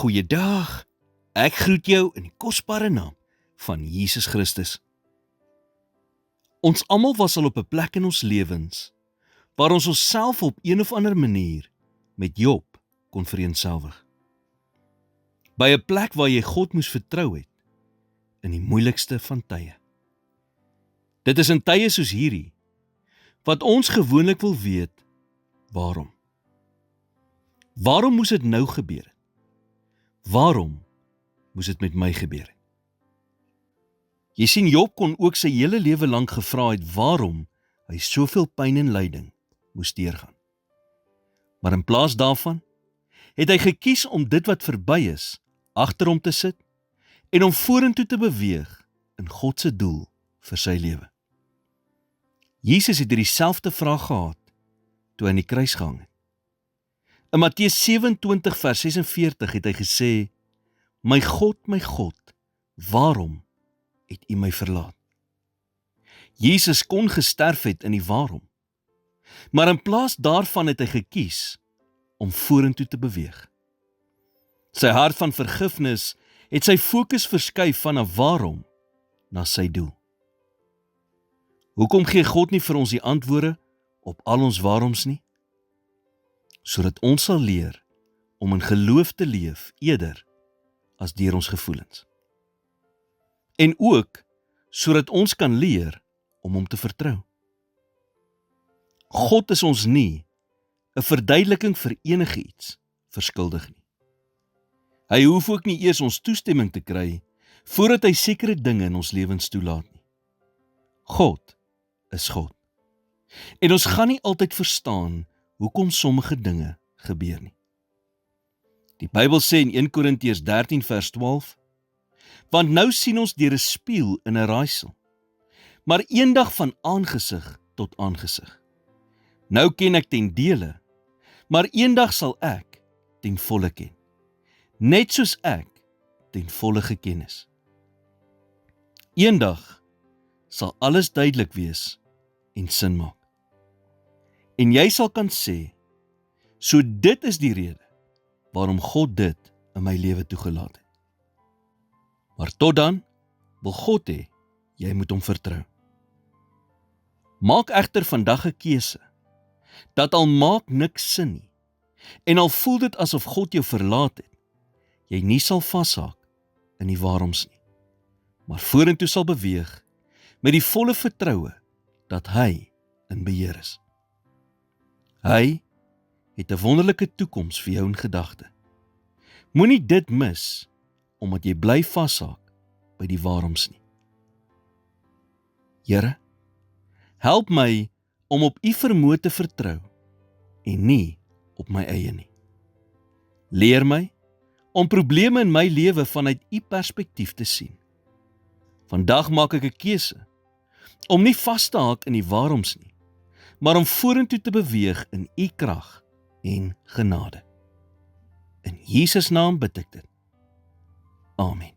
Goeiedag, ek groet jou in die kosbare naam van Jesus Christus. Ons almal was al op 'n plek in ons lewens, waar ons onsself op een of ander manier met Job kon vereenselwig. By 'n plek waar jy God moes vertrou het, in die moeilikste van tye. Dit is in tye soos hierdie, wat ons gewoonlik wil weet, waarom? Waarom moes dit nou gebeur het? Waarom moes dit met my gebeur het? Jy sien, Job kon ook sy hele lewe lank gevra het waarom hy soveel pyn en lyding moes deurgaan. Maar in plaas daarvan het hy gekies om dit wat verby is agter hom te sit en om vorentoe te beweeg in God se doel vir sy lewe. Jesus het dieselfde vraag gehad toe hy aan die kruis gehang het. In Matteus 27 vers 46 het hy gesê: my God, waarom het U my verlaat? Jesus kon gesterf het in die waarom, maar in plaas daarvan het hy gekies om vorentoe te beweeg. Sy hart van vergifnis het sy fokus verskuif van 'n waarom na sy doel. Hoekom gee God nie vir ons die antwoorde op al ons waaroms nie? Sodat ons sal leer om in geloof te leef eerder as deur ons gevoelens. En ook sodat ons kan leer om hom te vertrou. God is ons nie 'n verduideliking vir enige iets verskuldig nie. Hy hoef ook nie eers ons toestemming te kry voordat hy sekere dinge in ons lewens toelaat nie. God is God. En ons gaan nie altyd verstaan hoekom sommige dinge gebeur nie. Die Bybel sê in 1 Korintiërs 13 vers 12, want nou sien ons deur 'n spieël in 'n raaisel, maar eendag van aangesig tot aangesig. Nou ken ek ten dele, maar eendag sal ek ten volle ken, net soos ek ten volle geken is. Eendag sal alles duidelik wees en sin maak. En jy sal kan sê, so dit is die rede waarom God dit in my lewe toegelaat het. Maar tot dan wil God hê, jy moet hom vertrou. Maak egter vandag 'n keuse, dat al maak niks sin nie, en al voel dit asof God jou verlaat het, jy nie sal vashaak in die waaroms nie, maar vorentoe sal beweeg met die volle vertroue dat hy in beheer is. Hy het 'n wonderlike toekoms vir jou in gedagte. Moenie dit mis, omdat jy bly vashaak by die waaroms nie. Here, help my om op U vermoë te vertrou en nie op my eie nie. Leer my om probleme in my lewe vanuit U perspektief te sien. Vandag maak ek 'n keuse om nie vas te haak in die waaroms nie, maar om vorentoe te beweeg in U krag en genade. In Jesus naam bid ek dit. Amen.